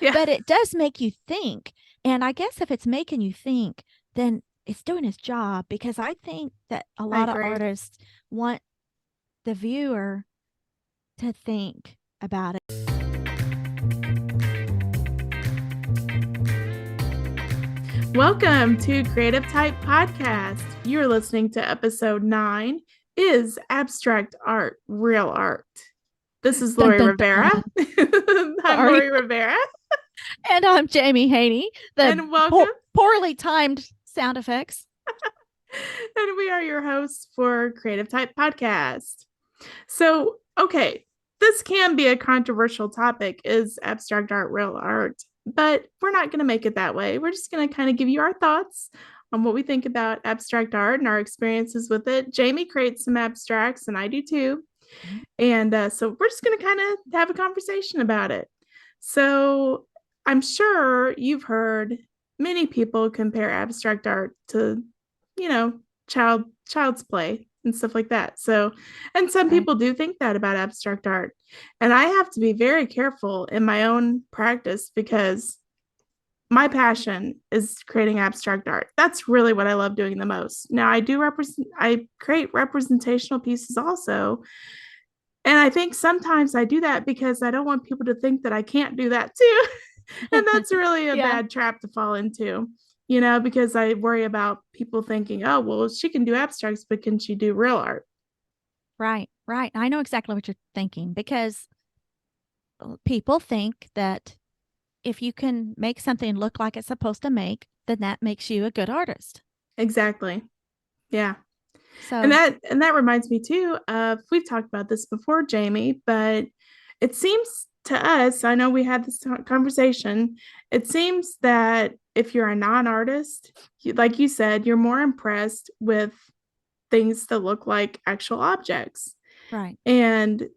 Yeah. But it does make you think. And I guess if it's making you think, then it's doing its job, because I think that a I lot of agree. artists want the viewer to think about it. Welcome to Creative Type Podcast. You're listening to episode 9. Is abstract art real art? This is Dun, Lori dun, Rivera. dun. I'm Sorry. Lori Rivera. And I'm Jaime Haney, the And welcome. poorly timed sound effects. And we are your hosts for Creative Type Podcast. So, okay, this can be a controversial topic. Is abstract art real art? But we're not going to make it that way. We're just going to kind of give you our thoughts on what we think about abstract art and our experiences with it. Jaime creates some abstracts, and I do too. And so we're just going to kind of have a conversation about it. So I'm sure you've heard many people compare abstract art to, you know, child's play and stuff like that. So, and some Right. people do think that about abstract art. And I have to be very careful in my own practice because my passion is creating abstract art. That's really what I love doing the most. Now I create representational pieces also, and I think sometimes I do that because I don't want people to think that I can't do that too. And that's really a Yeah. bad trap to fall into, because I worry about people thinking, oh, well, she can do abstracts, but can she do real art? Right. Right. I know exactly what you're thinking, because people think that if you can make something look like it's supposed to make, then that makes you a good artist. Exactly. Yeah. And So, that reminds me too of, we've talked about this before, Jaime, but it seems to us, I know we had this conversation, it seems that if you're a non-artist, like you said, you're more impressed with things that look like actual objects. right. And And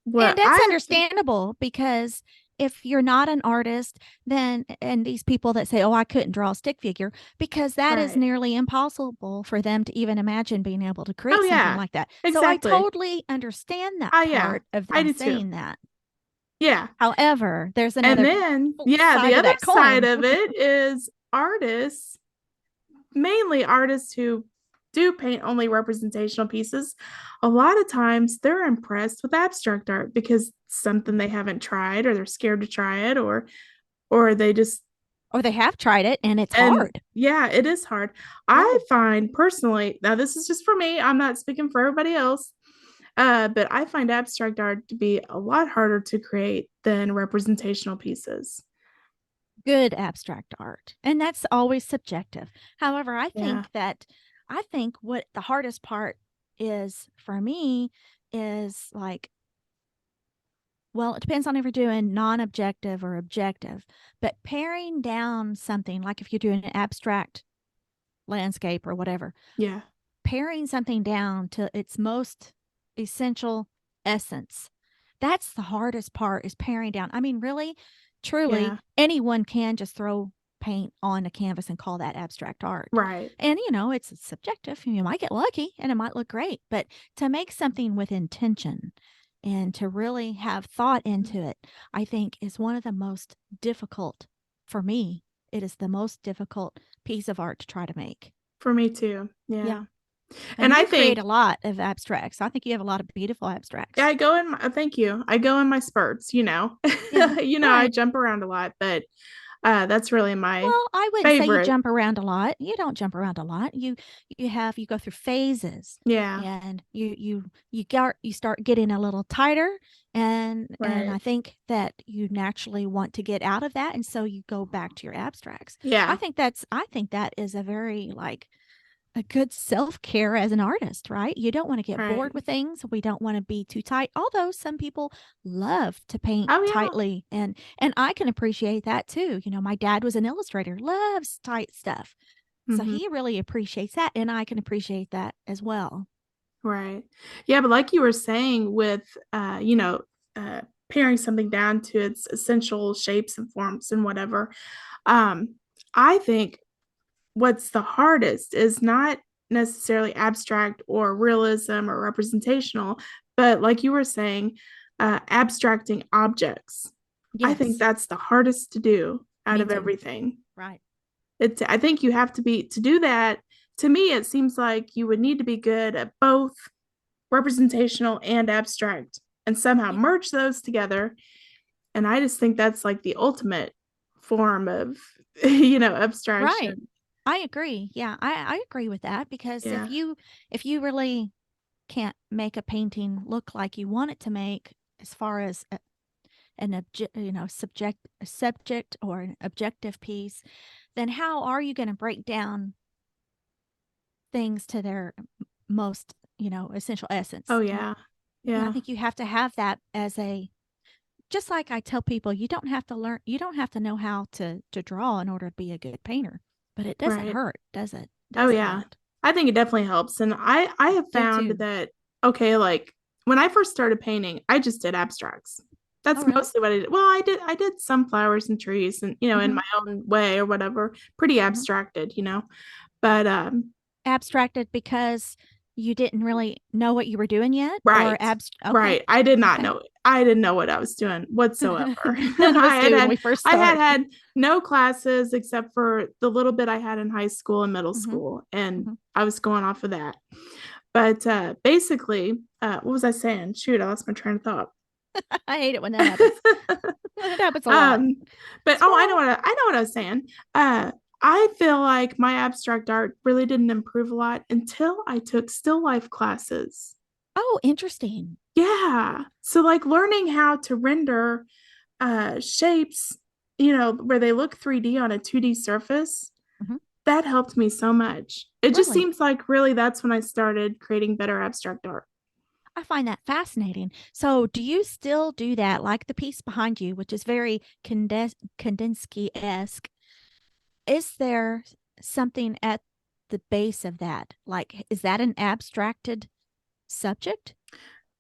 what that's I have, understandable, because if you're not an artist, then, and these people that say, oh, I couldn't draw a stick figure, because that is right. nearly impossible for them to even imagine being able to Oh create something yeah, like that. So I exactly. totally understand that Yeah, part of I them do too. saying that. Yeah. However, there's And another then, yeah, the side of other that side coin. of it is artists, mainly artists who do paint only representational pieces. A lot of times they're impressed with abstract art because it's something they haven't tried, or they're scared to try it, or they just, Or they have tried it and it's and hard. yeah, it is hard. Yeah. I find personally, now this is just for me, I'm not speaking for everybody else, but I find abstract art to be a lot harder to create than representational pieces. Good abstract art. And that's always subjective. However, Yeah. I think what the hardest part is for me is like, well, it depends on if you're doing non-objective or objective, but paring down something, like if you're doing an abstract landscape or whatever, Yeah. paring something down to its most essential essence. That's the hardest part, is paring down. I mean, really, truly, Yeah. anyone can just throw paint on a canvas and call that abstract art. Right. And, it's subjective. You might get lucky and it might look great, but to make something with intention and to really have thought into it, I think is one of the most difficult for me. It is the most difficult piece of art to try to make. For me too. Yeah. Yeah. And And I you create think, a lot of abstracts. I think you have a lot of beautiful yeah, abstracts. I go in my, thank you. I go in my spurts, Yeah. I Right. jump around a lot, but that's really my Well, I wouldn't say you favorite. jump around a lot. You don't jump around a lot. You go through phases, Yeah. and you start getting a little tighter, and Right. I think that you naturally want to get out of that, and so you go back to your abstracts. Yeah. I think that is a very, like, a good self-care as an artist, right? You don't want to get Right. bored with things. We don't want to be too tight. Although some people love to paint Oh yeah. tightly, and I can appreciate that too. My dad was an illustrator, loves tight stuff. So Hmm. he really appreciates that, and I can appreciate that as well. Right. Yeah, but like you were saying with uh paring something down to its essential shapes and forms and whatever, um, I think what's the hardest is not necessarily abstract or realism or representational, but like you were saying, abstracting objects. I think Yes. that's the hardest to do out Me of too. everything. Right. I think you have to be to do that. To me, it seems like you would need to be good at both representational and abstract and somehow Yeah. merge those together. And I just think that's like the ultimate form of, Right. abstraction. I agree. Yeah, I agree with that because Yeah. if you really can't make a painting look like you want it to make as far as an subject or an objective piece, then how are you going to break down things to their most, essential Oh, essence? yeah. Yeah, I Yeah. think you have to have that as a just like I tell people, you don't have to know how to draw in order to be a good painter, but it doesn't Right. hurt, does it? Oh, Doesn't yeah. hurt. I think it definitely helps. And I have Do found too. that, okay, like when I first started painting, I just did abstracts. Oh, That's really? mostly what I did. Well, I did some flowers and trees and, in Mm-hmm. my own way or whatever, pretty Mm-hmm. abstracted. But Abstracted because you didn't really know what you were doing yet, or right. okay, Right. I did not okay. know. I didn't know what I was doing whatsoever. None of us I had do when had we first I had start. had no classes except for the little bit I had in high school and middle Mm-hmm. school, and Mm-hmm. I was going off of that. But basically, what was I saying? Shoot, I lost my train of thought. I hate it when that happens. It happens a lot. um, but oh, I know Squirrel. what I was saying. I feel like my abstract art really didn't improve a lot until I took still life classes. Oh, interesting. Yeah. So like learning how to render shapes, where they look 3D on a 2D surface, Mm-hmm. that helped me so much. It just Really? seems like really that's when I started creating better abstract art. I find that fascinating. So, do you still do that, like the piece behind you, which is very Kandinsky esque? Is there something at the base of that? Like, is that an abstracted subject?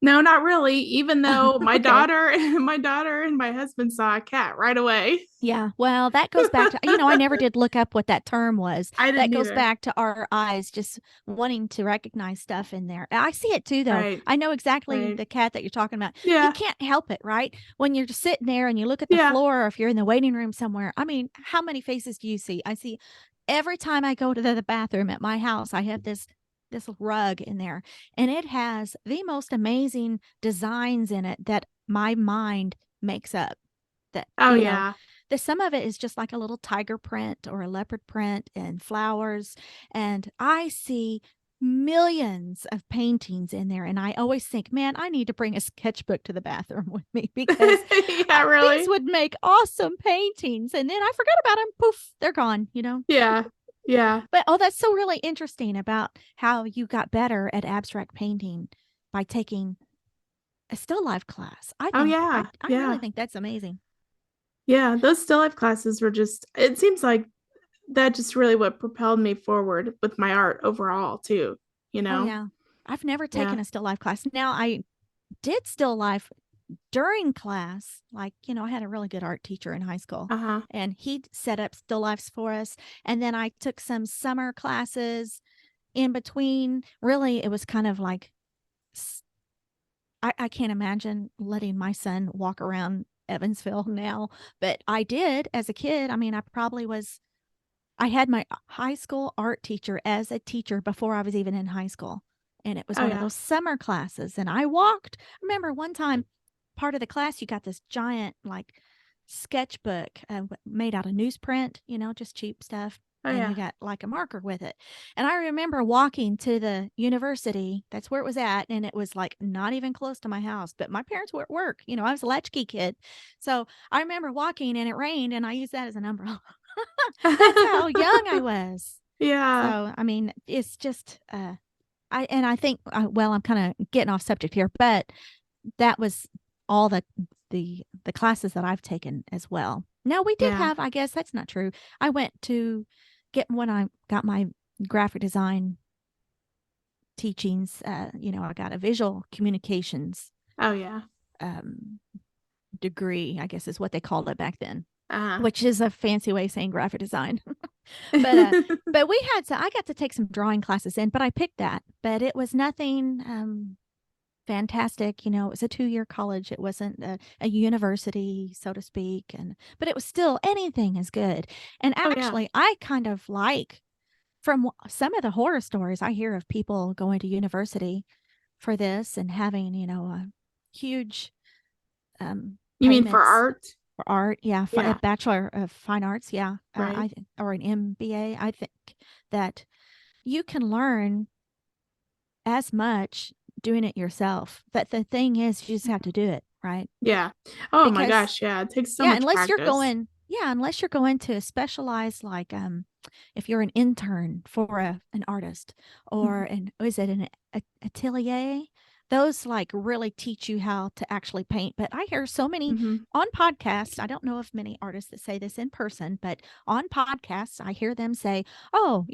No, not really, even though my Okay. daughter my daughter and my husband saw a cat right away. Yeah. Well, that goes back to, I never did look up what that term was. I That didn't goes either. back to our eyes just wanting to recognize stuff in there. I see it too, though. Right. I know exactly Right. the cat that you're talking about. You Yeah. can't help it, right? When you're just sitting there and you look at the Yeah. floor, or if you're in the waiting room somewhere, I mean, how many faces do you see? I see every time I go to the bathroom at my house, I have this rug in there, and it has the most amazing designs in it that my mind makes up. That Oh yeah. the some of it is just like a little tiger print or a leopard print and flowers, and I see millions of paintings in there, and I always think, man, I need to bring a sketchbook to the bathroom with me because Yeah, these really. would make awesome paintings, and then I forgot about them. Poof, they're gone. Yeah. Yeah. But oh, that's so really interesting about how you got better at abstract painting by taking a still life class. I Oh think yeah. I really Yeah. think that's amazing. Yeah, those still life classes were just, it seems like that just really what propelled me forward with my art overall too, you Oh know? yeah. I've never Yeah. taken a still life class. Now I did still life during class. Like, I had a really good art teacher in high school, Uh-huh. and he set up still lifes for us. And then I took some summer classes in between. Really, it was kind of like I can't imagine letting my son walk around Evansville now, but I did as a kid. I mean, I had my high school art teacher as a teacher before I was even in high school. And it was Oh one of yeah. those summer classes. And I walked, I remember one time, part of the class, you got this giant, like, sketchbook made out of newsprint, just cheap stuff. Oh And yeah. you got like a marker with it. And I remember walking to the university. That's where it was at. And it was like not even close to my house, but my parents were at work. I was a latchkey kid. So I remember walking and it rained and I used that as an umbrella. That's how young I was. Yeah. So, I mean, it's just, I think, well, I'm kind of getting off subject here, but that was all the classes that I've taken as well. Now we did Yeah. have, I guess that's not true. I went to get when I got my graphic design teachings. I got a visual communications Oh yeah. um, degree, I guess is what they called it back then, Uh-huh. which is a fancy way of saying graphic design. But I got to take some drawing classes in, but I picked that. But it was nothing. fantastic. It was a 2-year college. It wasn't a university, so to speak. But it was still, anything is good. And Oh yeah. actually, I kind of like, from some of the horror stories I hear of people going to university for this and having, huge You mean for payments art? for art. Yeah, for a Yeah. Bachelor of Fine Arts. Yeah, Right. or an MBA. I think that you can learn as much doing it yourself. But the thing is, you just have to do it, right? Yeah. Oh my Because gosh. Yeah. It takes so yeah, much practice. unless you're going to specialize, like if you're an intern for an artist, or Mhm. an is it an atelier, those like really teach you how to actually paint. But I hear so many Mhm. on podcasts, I don't know of many artists that say this in person, but on podcasts I hear them say, oh,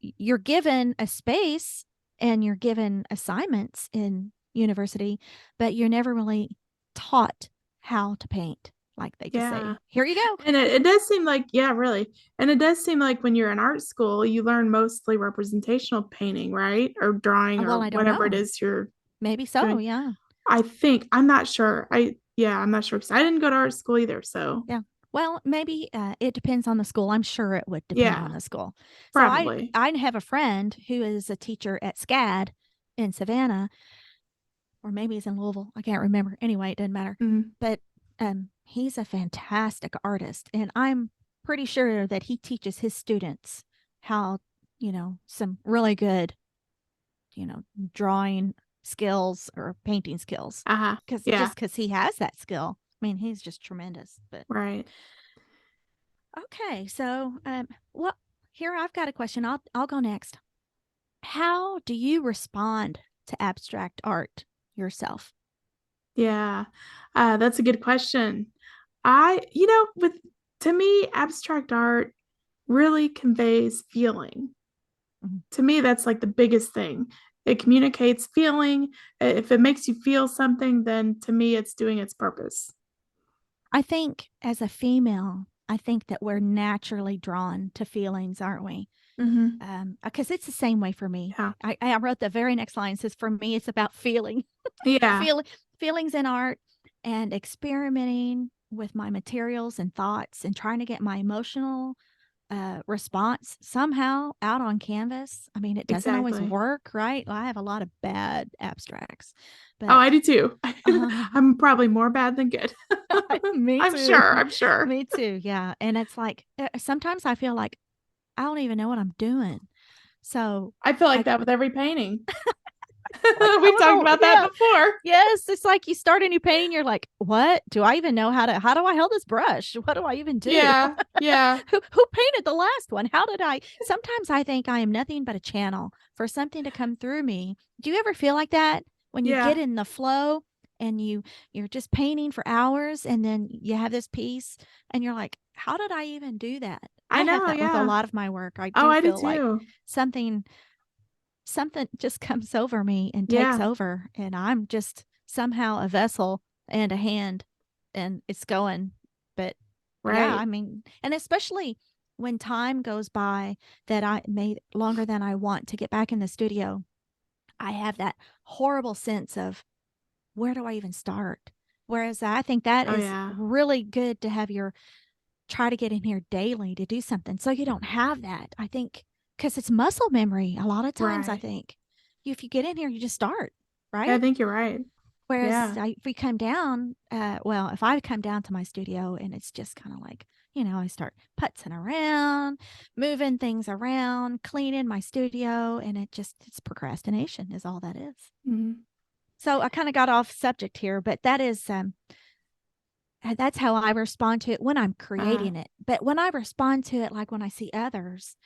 you're given a space and you're given assignments in university, but you're never really taught how to paint. Like, they just Yeah. say, here you go. And it does seem like, yeah, really. And it does seem like when you're in art school, you learn mostly representational painting, right? Or drawing or Well, I don't whatever it know. is you're Maybe so. doing. Yeah. I think, I'm not sure. Yeah, I'm not sure because I didn't go to art school either. So, Yeah. Well, maybe it depends on the school. I'm sure it would depend yeah, on the school. So probably. I have a friend who is a teacher at SCAD in Savannah, or maybe he's in Louisville. I can't remember. Anyway, it doesn't matter. Mhm. But he's a fantastic artist, and I'm pretty sure that he teaches his students how, some really good, drawing skills or painting skills, Uh-huh. Yeah, because he has that skill. I mean, he's just tremendous. But right. okay, so well, here I've got a question. I'll go next. How do you respond to abstract art yourself? Yeah. That's a good question. With to me, abstract art really conveys feeling. Mhm. To me, that's like the biggest thing. It communicates feeling. If it makes you feel something, then to me, it's doing its purpose. I think as a female, I think that we're naturally drawn to feelings, aren't we? Hmm. Because it's the same way for me. Yeah. I wrote the very next line, says, for me, it's about feeling, Yeah. feel, feelings in art, and experimenting with my materials and thoughts, and trying to get my emotional response somehow out on canvas. I mean, it doesn't always Exactly. work, right? I have a lot of bad abstracts, Oh, but I do too. uh, I'm probably more bad than good. me I'm too. sure. I'm sure. Me too. Yeah. And it's like, sometimes I feel like I don't even know what I'm doing. So I feel like I that with every painting. like, I We've don't talked know. about that Yeah. before. Yes. It's like you start a new painting. You're like, what do I even know how do I hold this brush? What do I even do? Yeah. Yeah. Who painted the last one? How did I? Sometimes I think I am nothing but a channel for something to come through me. Do you ever feel like that when you Yeah. get in the flow and you're just painting for hours, and then you have this piece and you're like, how did I even do that? I I have know. that with a Yeah. lot of my work. I Oh, do I do feel like too. something something just comes over me and takes Yeah. over, and I'm just somehow a vessel and a hand, and it's going. But yeah, I Right. mean, and especially when time goes by that I made longer than I want to get back in the studio, I have that horrible sense of, where do I even start? Whereas I think that Oh, is yeah. really good to have your try to get in here daily to do something so you don't have that. I think because it's muscle memory a lot of times. I Right. think if you get in here, you just start, Yeah, I right? think you're right. Whereas Yeah. if we come down, well, if I come down to my studio and it's just kind of like, I start putzing around, moving things around, cleaning my studio, and it's procrastination is all that is. Mhm. So I kind of got off subject here, but that's how I respond to it when I'm Uh, creating it. But when I respond to it, like when I see others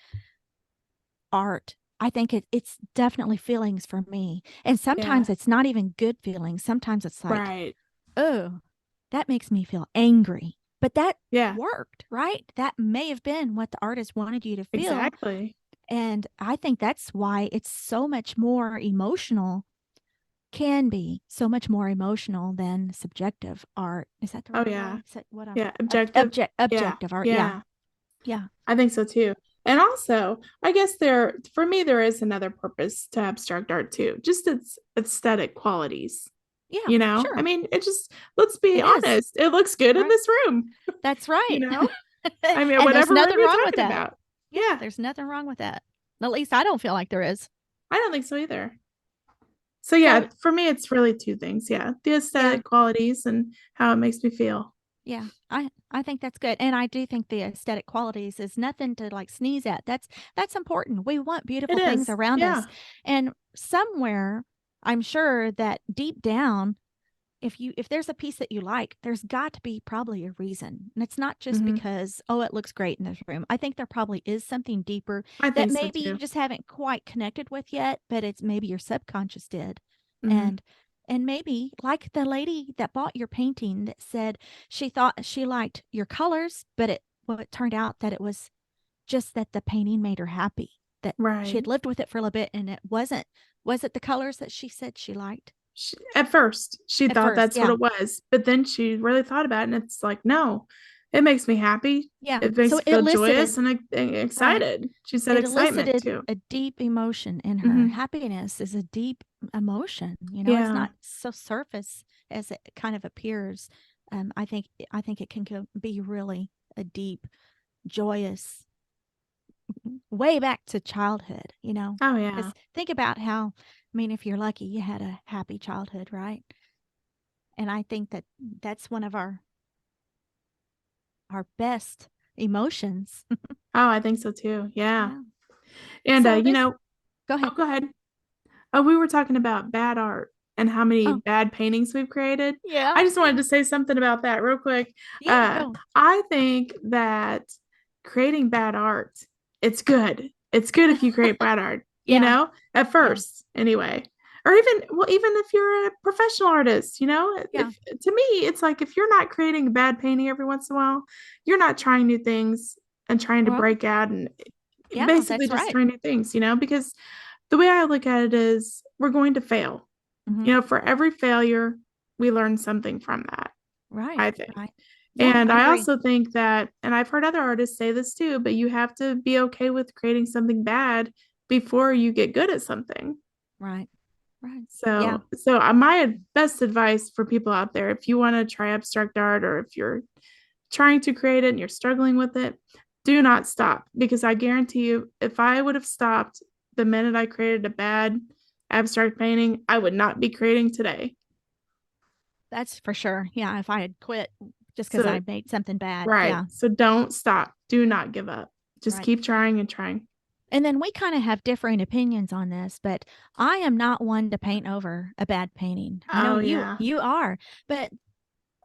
art, I think it's definitely feelings for me. And yeah. sometimes it's not even good feelings. Sometimes it's like, Right. oh, that makes me feel angry. But that Yeah. worked, right? That may have been what the artist wanted you to feel. Exactly. And I think that's why it's so much more emotional, can be so much more emotional than subjective art. Is that the Oh, right yeah. word? Is that what I'm Yeah. Objective. Yeah. objective art? Yeah. Yeah. Yeah. I think so too. And also, I guess for me, there is another purpose to abstract art too, just its aesthetic qualities. Yeah, You know, I sure. mean, it just, let's be It is. honest, it looks good in Right. this room, That's you right. know? I mean, And there's whatever room nothing you're wrong with talking that. about. Yeah, Yeah, there's nothing wrong with that. At least I don't feel like there is. I don't think so either. So yeah, So, for me, it's really two things. Yeah, the yeah, aesthetic qualities and how it makes me feel. yeah. I think that's good. And I do think the aesthetic qualities is nothing to like sneeze at. That's important. We want It beautiful things is. around us. Yeah. And somewhere I'm sure that deep down, if there's a piece that you like, there's got to be probably a reason. And it's not just Hmm. because, oh, it looks great in this room. I think there probably is something deeper I that think so maybe you too. just haven't quite connected with yet, but it's maybe your subconscious did. Hmm. And and maybe like the lady that bought your painting that said she thought she liked your colors, but it turned out that it was just that the painting made her happy. That she Right. had lived with it for a little bit and it wasn't was it the colors that she said she liked? At first, she At thought first, that's what yeah. it was, but then she really thought about it, and it's like, no, it makes me happy. Yeah. It So makes me it feel joyous elicited, and right. excited. She said It excitement elicited too. a deep emotion in her. Hmm. Happiness is a deep emotion. It's Yeah. not so surface as it kind of appears. I think it can be really a deep, joyous, way back to childhood. Oh yeah. Because think about how, I mean, if you're lucky, you had a happy childhood, right? And I think that that's one of our best emotions. Oh, I think so too. Yeah. Yeah. And So this, go oh, ahead. go ahead. Oh, we were talking about bad art and how many Oh, bad paintings we've created. yeah. I just wanted to say something about that real quick. Yeah, go. I think that creating bad art, it's good. It's good if you create bad art, Yeah, at yeah, first, anyway. Or even, well, even if you're a professional artist, yeah. if to me, it's like if you're not creating a bad painting every once in a while, you're not trying new things and trying to Well, break out and yeah, basically that's just right. trying new things, because the way I look at it is we're going to fail. Hmm. For every failure, we learn something from that, Right, I think. right. Yeah, And I I agree. also think that, and I've heard other artists say this too, but you have to be okay with creating something bad before you get good at something. Right, right. Yeah, So my best advice for people out there, if you want to try abstract art or if you're trying to create it and you're struggling with it, do not stop because I guarantee you, if I would have stopped the minute I created a bad abstract painting, I would not be creating today. that's for sure. Yeah, if I had quit just because So, I made something bad. right. Yeah, So don't stop. Do not give up. Just right. keep trying and trying. And then we kind of have differing opinions on this, but I am not one to paint over a bad painting. I know Oh, you yeah. you are, but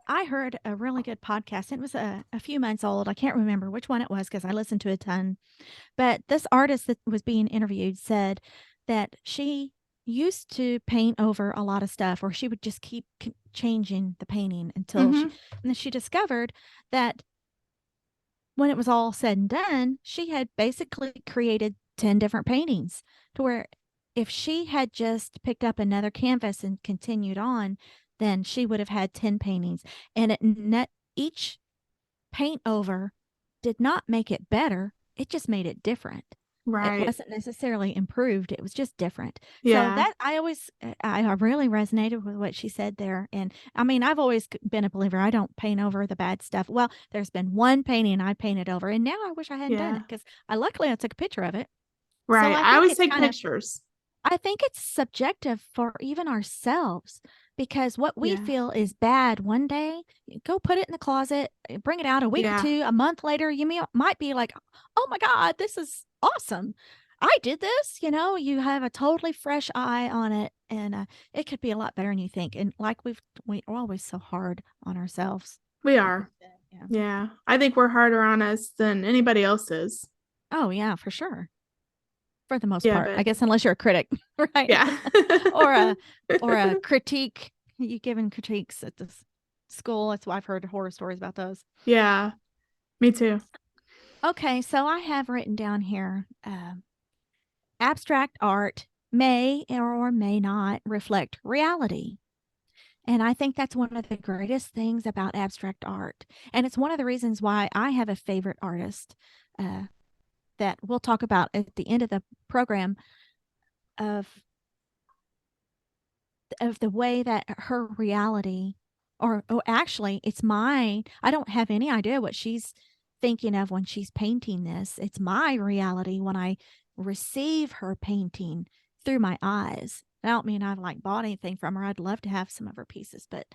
I heard a really good podcast. It was a few months old. I can't remember which one it was because I listened to a ton. But this artist that was being interviewed said that she used to paint over a lot of stuff, or she would just keep changing the painting until Mm-hmm. and then she discovered that when it was all said and done, she had basically created 10 different paintings to where if she had just picked up another canvas and continued on, then she would have had 10 paintings. And each paint over did not make it better, it just made it different. It Right. wasn't necessarily improved, it was just different. So Yeah. that I really resonated with what she said there. And I mean, I've always been a believer. I don't paint over the bad stuff. Well, there's been one painting I painted over, and now I wish I hadn't done Yeah. it because I luckily I took a picture of it. So Right. I always take pictures. I think it's subjective for even ourselves because what we Yeah. feel is bad one day, you go put it in the closet, bring it out a week or Yeah. two, a month later, might be like, oh my God, this is awesome. I did this. You have a totally fresh eye on it, and it could be a lot better than you think. And like we're always so hard on ourselves. We Like we are. said, yeah. Yeah. I think we're harder on us than anybody else is. Oh yeah, for sure. For the most Yeah, part, I but guess, unless you're a critic, right? yeah. or a or a critique. You given critiques at this school. That's why I've heard horror stories about those. Yeah. Me too. Okay, so I have written down here abstract art may or may not reflect reality. And I think that's one of the greatest things about abstract art. And it's one of the reasons why I have a favorite artist uh, that we'll talk about at the end of the program of the way that her reality, or actually it's mine. I don't have any idea what she's thinking of when she's painting this. It's my reality when I receive her painting through my eyes. I don't mean I've like bought anything from her. I'd love to have some of her pieces, but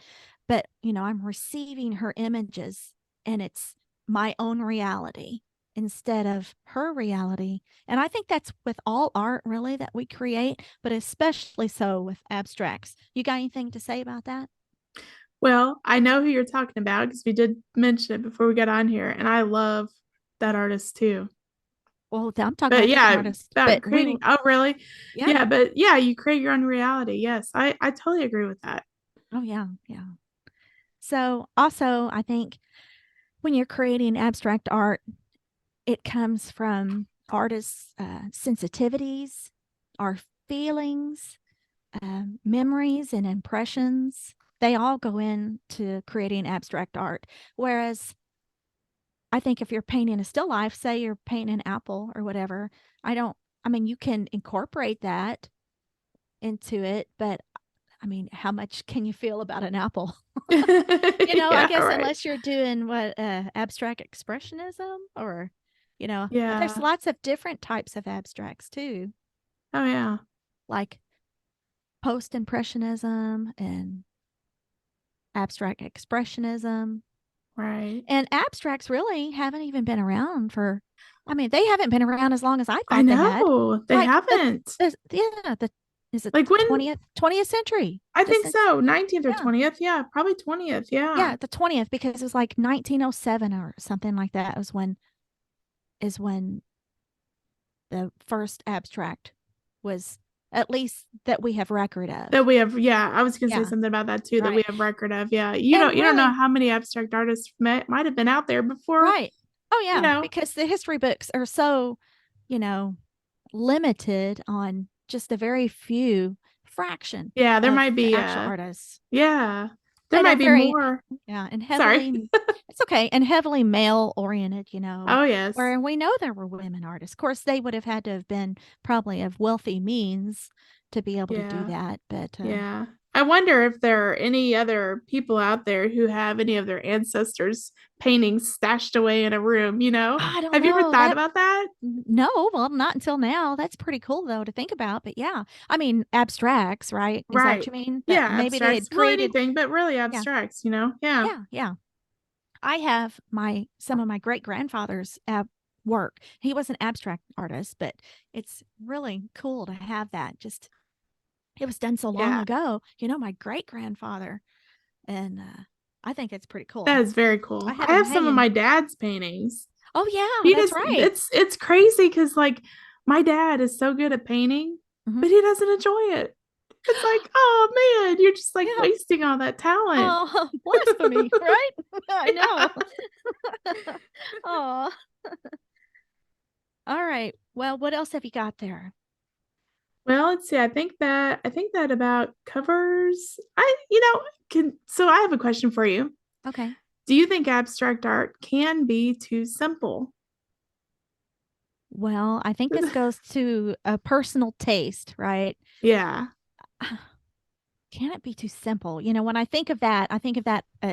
I'm receiving her images, and it's my own reality instead of her reality. And I think that's with all art, really, that we create, but especially so with abstracts. You got anything to say about that? Well, I know who you're talking about because we did mention it before we got on here, and I love that artist too. Well, I'm talking about But a different yeah, artist, about but creating. Oh, really? yeah. Yeah, but yeah, you create your own reality. Yes, I totally agree with that. Oh, yeah. Yeah. So, also, I think when you're creating abstract art, it comes from artists' sensitivities, our feelings, memories, and impressions. They all go into creating abstract art. Whereas I think if you're painting a still life, say you're painting an apple or whatever, I don't, I mean, you can incorporate that into it, but I mean, how much can you feel about an apple? I Yeah, guess right. unless you're doing what abstract expressionism, or, there's Yeah. lots of different types of abstracts too, Oh, yeah. like post impressionism and abstract expressionism. Right. And abstracts really haven't even been around for, I mean, they haven't been around as long as I I thought they had. know they Like haven't. the is it Like the when 20th century? I Just think since so, 19th or yeah. 20th. Yeah, probably 20th. Yeah. Yeah, the 20th, because it was like 1907 or something like that is when the first abstract was, at least that we have record of. That we have, yeah, I was gonna say Yeah, something about that too, that we right. have record of. Yeah. And You don't know really, how many abstract artists might have been out there before, right. Oh you yeah, know. because the history books are so, you know, limited on just a very few fraction Yeah, there of might the be actual artists. yeah. There And a might be very, more. yeah, and Sorry. heavily, it's okay, and heavily male oriented, Oh, yes. where we know there were women artists. Of course, they would have had to have been probably of wealthy means to be able to do Yeah. that. But Yeah. I wonder if there are any other people out there who have any of their ancestors' paintings stashed away in a room, you know? I don't Have you ever know thought that. about that? No, well, not until now. That's pretty cool though to think about. But yeah, I mean, abstracts, right? Is that what Right. you mean? That Yeah, maybe they abstracts. had Well, created. anything, but really Yeah, abstracts, you know? Yeah. yeah, yeah. I have some of my great grandfather's work. He was an abstract artist, but it's really cool to have that. Just it was done so long Yeah. ago. My great grandfather, and I think it's pretty That cool. is very I cool. have I him have some of hanging. my dad's paintings. Oh yeah, He that's does right. it's crazy because like my dad is so good at painting, Hmm. but he doesn't enjoy it. It's like, oh man, you're just like Yeah. wasting all that talent. Oh, blasphemy, right? I know. Yeah. Oh, all right. Well, what else have you got there? Well, let's see. I think that about covers. Can so I have a question for you. Okay. Do you think abstract art can be too simple? Well, I think this goes to a personal taste, right? Yeah. Can it be too simple? When I think of that,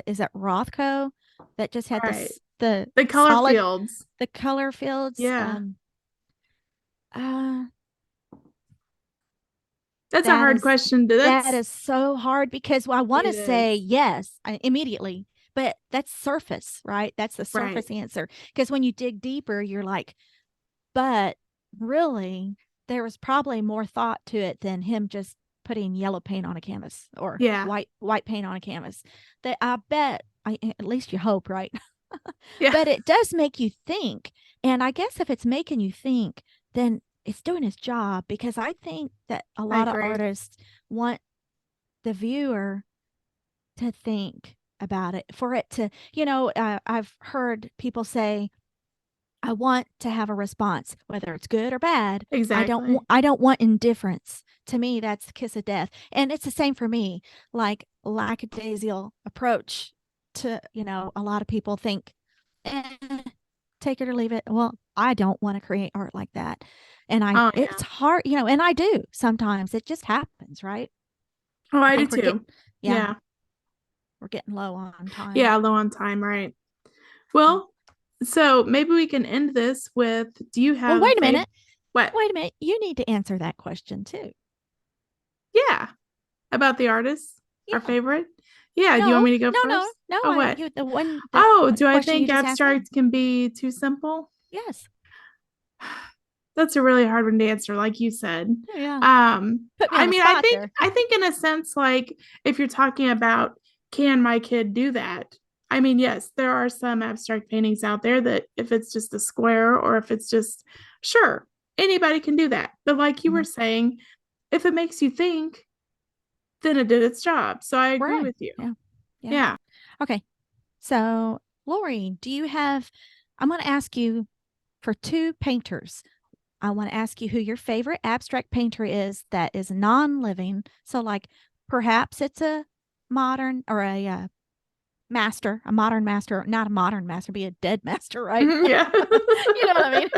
is it Rothko that just had Right. the The color solid, fields. the color fields? Yeah. Uh, That's a that hard is question. that That's is so hard because, well, I want to it say is. yes immediately, but that's surface, right? That's the Right. surface answer. Because when you dig deeper, you're like, but really, there was probably more thought to it than him just putting yellow paint on a canvas or Yeah. white paint on a canvas. That I bet, at least you hope, right? Yeah. But it does make you think. And I guess if it's making you think, then it's doing its job, because I think that a I lot of agree. artists want the viewer to think about it, for it to, I've heard people say, I want to have a response, whether it's good or bad. Exactly. I don't want indifference. To me, that's the kiss of death. And it's the same for me. Like lackadaisical approach to, a lot of people think, eh, take it or leave it. Well, I don't want to create art like that. And Oh it's yeah. hard, and I do sometimes. It just happens, right? Oh, I I do think too. yeah, Yeah. we're getting low on time. Yeah, low on time, right. Well, so maybe we can end this with, do you Well, have a wait a favorite? minute. What? Wait a minute. You need to answer that question too. Yeah. About the artist, our Yeah. favorite? Yeah, do you want No, me to go no, no, first? no. Oh, what? The one that Oh, do I question you think just asked me. abstract can be too simple? Yes. That's a really hard one to answer, like you said. Oh, yeah. Put me on I the mean, I spot think there. I think in a sense, like if you're talking about can my kid do that? I mean, yes, there are some abstract paintings out there that if it's just a square or if it's just sure, anybody can do that. But like you Mhm. were saying, if it makes you think, then it did its job. So I agree Right. with you. Yeah. Yeah. Yeah. Okay. So, Lori, I'm going to ask you for two painters. I want to ask you who your favorite abstract painter is that is non living. So, like, perhaps it's a modern or a modern master, not a modern master, be a dead master, right? Yeah. You know what I mean?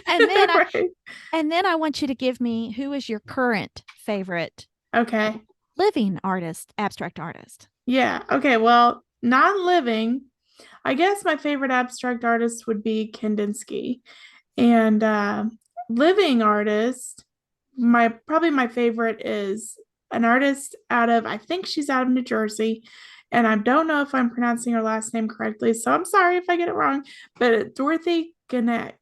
and then I, Right. and then I want you to give me who is your current favorite Okay. living artist, abstract artist. Yeah. Okay. Well, non-living, I guess my favorite abstract artist would be Kandinsky. And living artist, my probably my favorite is an artist out of, I think she's out of New Jersey. And I don't know if I'm pronouncing her last name correctly. So I'm sorry if I get it wrong, but Dorothy Ganek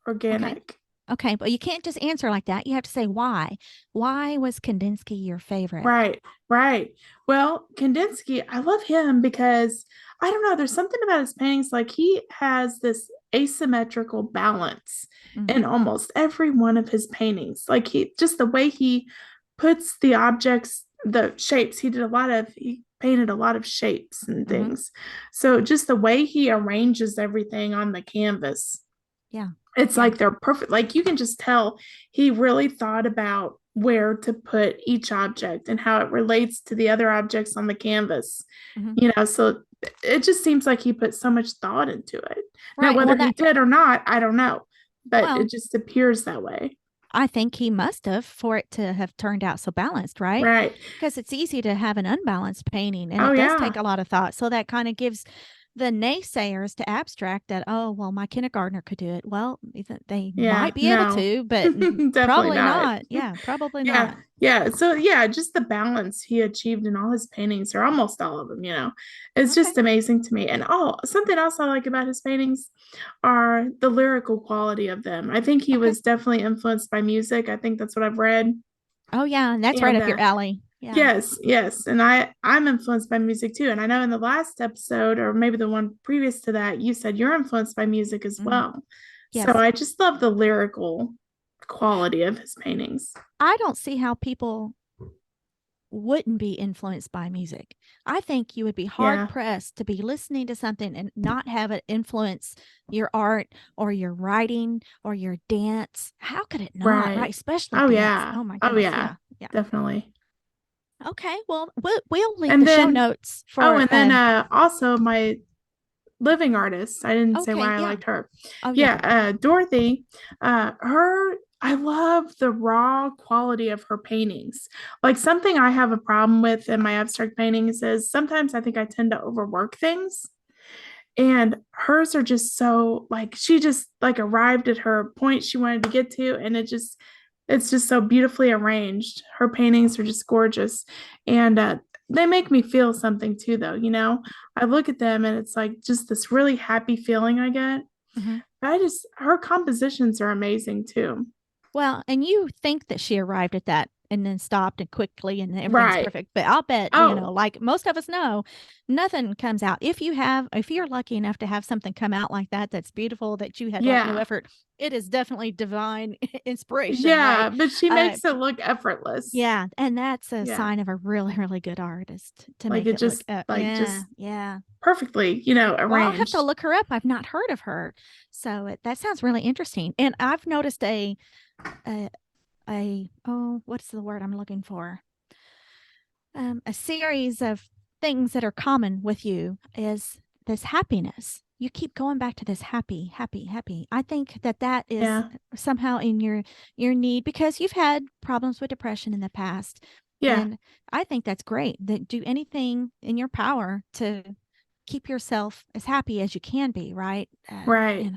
or Okay. Ganek. Okay, but you can't just answer like that. You have to say why. Why was Kandinsky your favorite? Right, right. Well, Kandinsky, I love him because I don't know, there's something about his paintings. Like he has this asymmetrical balance Mm, in almost every one of his paintings. Like he just the way he puts the objects, the shapes, he painted a lot of shapes and hmm. things. So just the way he arranges everything on the canvas, Yeah. it's Yeah. like they're perfect. Like you can just tell he really thought about where to put each object and how it relates to the other objects on the canvas. Hmm. So it just seems like he put so much thought into it. Now, Right. whether Well, he that, did or not, I don't know, but it well, just appears that way. I think he must have for it to have turned out so balanced, right? Right. Because it's easy to have an unbalanced painting and Oh, it does yeah. take a lot of thought. So that kind of gives the naysayers to abstract that, oh, well, my kindergartner could do it. Well, they Yeah. might be able No, to, but definitely probably not. not. Yeah, probably Yeah, not. yeah. So yeah, just the balance he achieved in all his paintings, or almost all of them, it's Okay. just amazing to me. And something else I like about his paintings are the lyrical quality of them. I think he Okay. was definitely influenced by music. I think that's what I've read. Oh, yeah. And that's right And up your alley. Yeah. yes, yes. And I'm influenced by music too. And I know in the last episode, or maybe the one previous to that, you said you're influenced by music as Mhm. well. So Yes. I just love the lyrical quality of his paintings. I don't see how people wouldn't be influenced by music. I think you would be hard Yeah. pressed to be listening to something and not have it influence your art or your writing or your dance. How could it not, right? Right. Especially Oh dance. yeah. Oh my Oh goodness. yeah. Yeah. Yeah. Definitely. Okay. Well, we'll link the And show then notes for also my living artist. I didn't say okay, why I yeah. liked her. Oh yeah. Yeah, Dorothy, her I love the raw quality of her paintings. Like something I have a problem with in my abstract paintings is sometimes I think I tend to overwork things. And hers are just so like she just like arrived at her point she wanted to get to, and it's just so beautifully arranged. Her paintings are just gorgeous, and they make me feel something too, though. I look at them and it's like just this really happy feeling I get. Hmm. I just her compositions are amazing too. Well, and you think that she arrived at that and then stopped and quickly and everything's Right. perfect. But I'll bet, Oh, like most of us know, nothing comes out. If you're lucky enough to have something come out like that, that's beautiful, that you had like no yeah. effort, it is definitely divine inspiration, right? Yeah, but she Uh, makes it look effortless. yeah. And that's a Yeah. sign of a really, really good artist to Like make it it look, just like yeah, just yeah. perfectly, Well, I'll have to arranged. look her up. I've not heard of her. So that sounds really interesting. And I've noticed a what's the word I'm looking for? A series of things that are common with you is this happiness. you keep going back to this happy, happy, happy. I think that is Yeah. somehow in your need because you've had problems with depression in the past. Yeah. And I think that's great. That do anything in your power to keep yourself as happy as you can be, right? Right.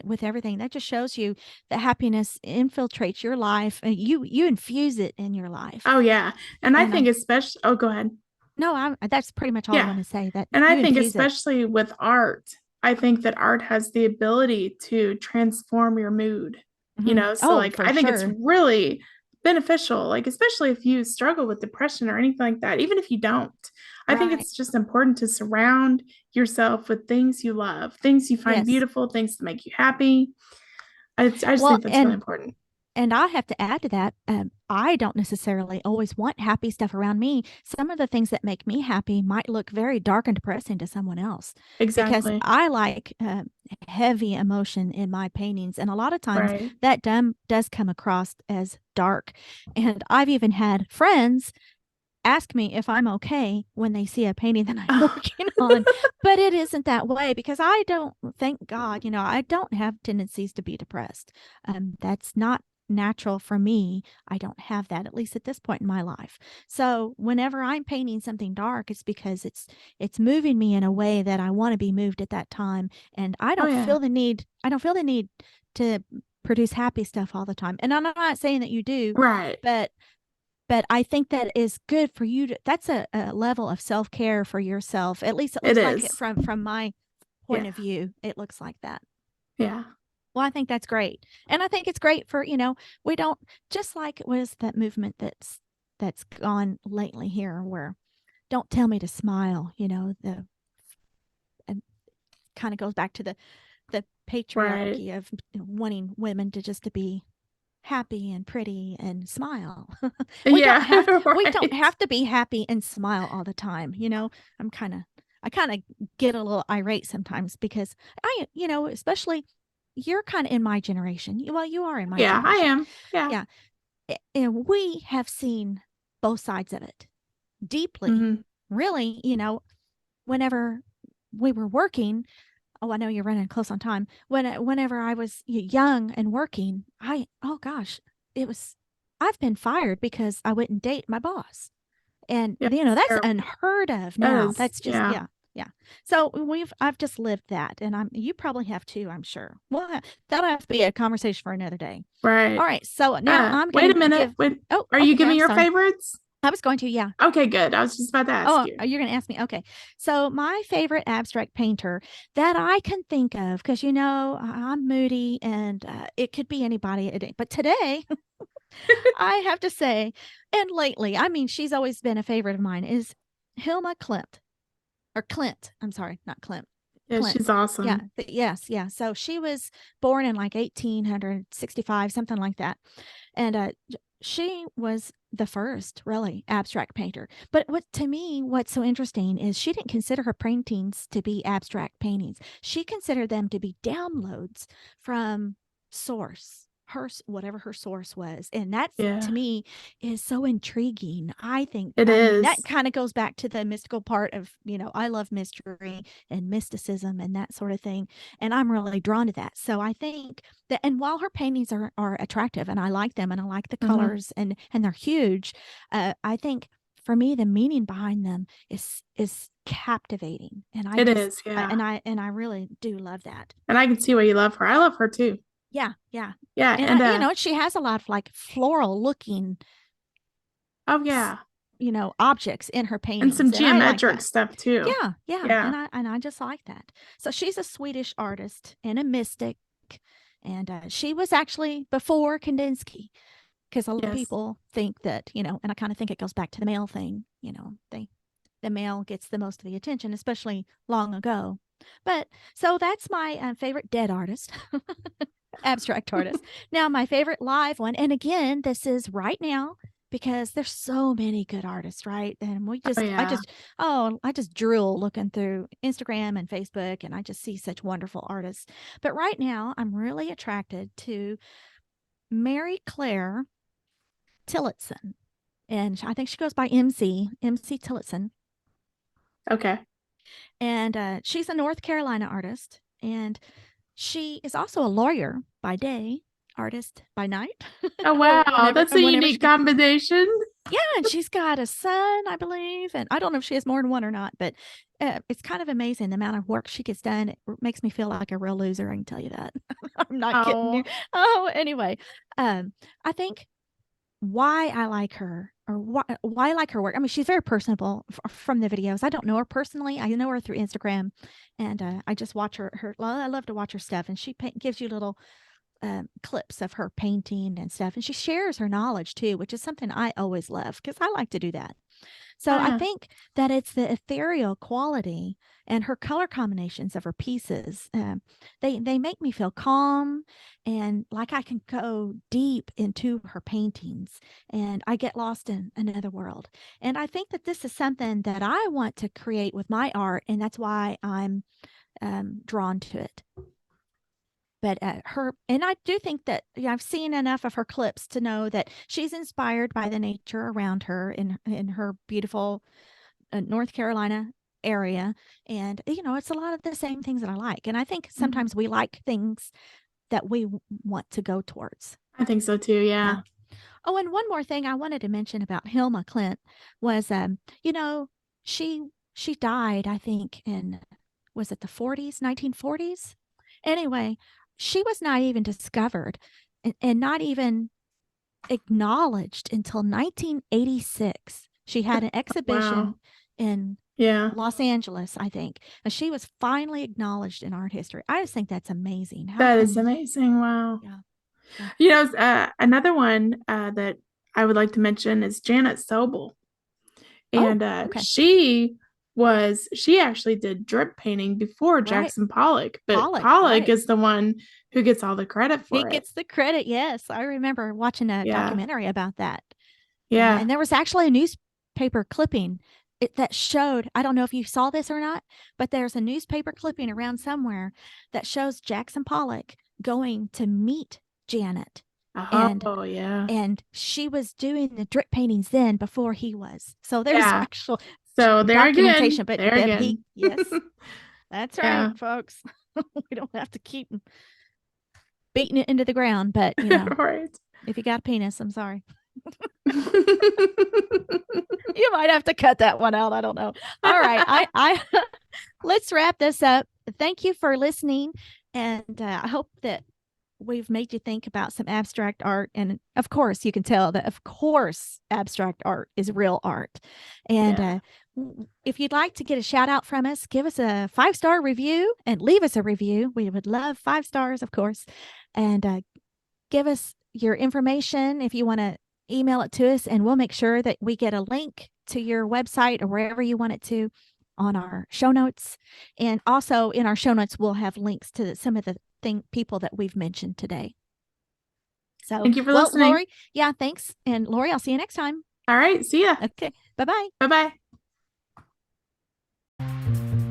With everything that just shows you that happiness infiltrates your life, and you infuse it in your life. Oh yeah. And I And think especially, oh, go ahead. no, I that's pretty much all I Yeah. want to say. That And I you think infuse it. especially with art, I think that art has the ability to transform your mood, so Oh, like for I think it's sure. really beneficial, like especially if you struggle with depression or anything like that, even if you don't. I think Right. it's just important to surround yourself with things you love, things you find Yes. beautiful, things that make you happy. I just Well, think that's really important. and I have to add to that, I don't necessarily always want happy stuff around me. Some of the things that make me happy might look very dark and depressing to someone else because Exactly. I like heavy emotion in my paintings. And a lot of times Right. that does come across as dark. And I've even had friends ask me if I'm okay when they see a painting that I'm working on. But it isn't that way because I don't, thank God, I don't have tendencies to be depressed. That's not natural for me. I don't have that, at least at this point in my life. So whenever I'm painting something dark, it's because it's moving me in a way that I want to be moved at that time. And Oh yeah. I don't feel the need to produce happy stuff all the time. And I'm not saying that you do, Right. but I think that is good for you to, that's a level of self-care for yourself. At least it It looks like it is. from my Yeah. point of view. It looks like that. Yeah. Well, I think that's great. And I think it's great for, we don't just like it was that movement that's gone lately here where don't tell me to smile, the and kind of goes back to the Right. patriarchy of wanting women to just to be happy and pretty and smile. Yeah. We don't Right. have to be happy and smile all the time. I'm kind of I kind of get a little irate sometimes because especially you're kind of in my generation. Well, you are in my Yeah, I generation. am. Yeah. Yeah. And we have seen both sides of it deeply. Hmm. Really, whenever we were working, oh, I know you're running close on time. Whenever I was young and working, oh gosh, it was, I've been fired because I wouldn't date my boss. And, Yeah, it's that's terrible. unheard of That now. is, That's just, yeah. yeah, yeah. So I've just lived that. And you probably have too, I'm sure. Well, that'll have to be a conversation for another day. All Right. right. So now I'm Wait going a to minute. give, Wait, oh, are you okay. giving I'm your sorry. favorites? I was going to, yeah. Okay, good. I was just about to ask Oh, you. you're going to ask me. Okay. So, my favorite abstract painter that I can think of, because I'm moody and it could be anybody. But today, I have to say, and lately, I mean, she's always been a favorite of mine, is Hilma Klint or Klint. I'm sorry, not Klimt. Yeah, Klint. she's Yeah. awesome. Yes. Yeah. So she was born in like 1865, something like that. And she was the first really abstract painter. But what's so interesting is she didn't consider her paintings to be abstract paintings. She considered them to be downloads from source, her whatever her source was. And that's to Yeah, me is so intriguing. I think, it I mean, that is. kind of goes back to the mystical part of, I love mystery and mysticism and that sort of thing. And I'm really drawn to that. So I think that, and while her paintings are attractive and I like them and I like the Hmm. colors and they're huge, I think for me the meaning behind them is captivating. And I It just is. Yeah. and I really do love that. And I can see why you love her. I love her too. Yeah, yeah. Yeah. And And she has a lot of like floral looking oh yeah. objects in her And some paintings, and I like geometric that. stuff too. Yeah, yeah, Yeah. and I just like that. So she's a Swedish artist and a mystic, and she was actually before Kandinsky, because a lot of Yes. people think that and I kind of think it goes back to the male thing. The male gets the most of the attention, especially long ago. But so that's my favorite dead artist, abstract artist. Now, my favorite live one, and again, this is right now because there's so many good artists, right? And Oh yeah. I just drool looking through Instagram and Facebook, and I just see such wonderful artists. But right now, I'm really attracted to Mary Claire Tillotson, and I think she goes by MC Tillotson. Okay. And she's a North Carolina artist, and she is also a lawyer by day, artist by night, Oh, or wow. That's a whenever unique she. combination. Yeah, and she's got a son, I believe, and I don't know if she has more than one or not, but it's kind of amazing the amount of work she gets done. It makes me feel like a real loser. I can tell you that. I'm not kidding you. Oh, Oh, anyway, I think why I like her, or why I like her work. I mean, she's very personable from the videos. I don't know her personally. I know her through Instagram, and I just watch her. Well, I love to watch her stuff, and she gives you little clips of her painting and stuff, and she shares her knowledge too, which is something I always love because I like to do that. So oh I yeah. think that it's the ethereal quality and her color combinations of her pieces. They make me feel calm and like I can go deep into her paintings and I get lost in another world. And I think that this is something that I want to create with my art, and that's why I'm drawn to it. But her, and I do think that, yeah, I've seen enough of her clips to know that she's inspired by the nature around her in her beautiful North Carolina area. And, it's a lot of the same things that I like. And I think Mhm. sometimes we like things that we want to go towards. I think so too. Yeah. Yeah. Oh, and one more thing I wanted to mention about Hilma Klint was, you know, she she died, I think, in, was it the 40s, 1940s? Anyway, she was not even discovered and not even acknowledged until 1986. She had an Wow. exhibition in Yeah. Los Angeles, I think, and she was finally acknowledged in art history. I just think that's amazing. How That is can, amazing. Wow. yeah, yeah. Another one that I would like to mention is Janet Sobel. Oh, And okay. she actually did drip painting before Right. Jackson Pollock, but Pollock, Pollock right. is the one who gets all the credit He for it. gets the credit. Yes. I remember watching a Yeah. documentary about that. Yeah. Yeah. And there was actually a newspaper clipping that showed, I don't know if you saw this or not, but there's a newspaper clipping around somewhere that shows Jackson Pollock going to meet Janet. And Oh, yeah. she was doing the drip paintings then before he was. So there's Yeah. actual So there again, documentation, but there he, again. yes, that's right, Yeah. folks. We don't have to keep beating it into the ground, but Right. if you got a penis, I'm sorry. You might have to cut that one out. I don't know. All right. I let's wrap this up. Thank you for listening. And I hope that we've made you think about some abstract art. And of course, you can tell that, of course, abstract art is real art. And Yeah. if you'd like to get a shout out from us, give us a 5-star review and leave us a review. We would love 5 stars, of course. And give us your information if you want to email it to us, and we'll make sure that we get a link to your website or wherever you want it to on our show notes. And also in our show notes, we'll have links to some of the people that we've mentioned today. So, Thank you for well, listening. Lori, yeah, thanks. And Lori, I'll see you next time. All right. See ya. Okay. Bye bye. Bye bye.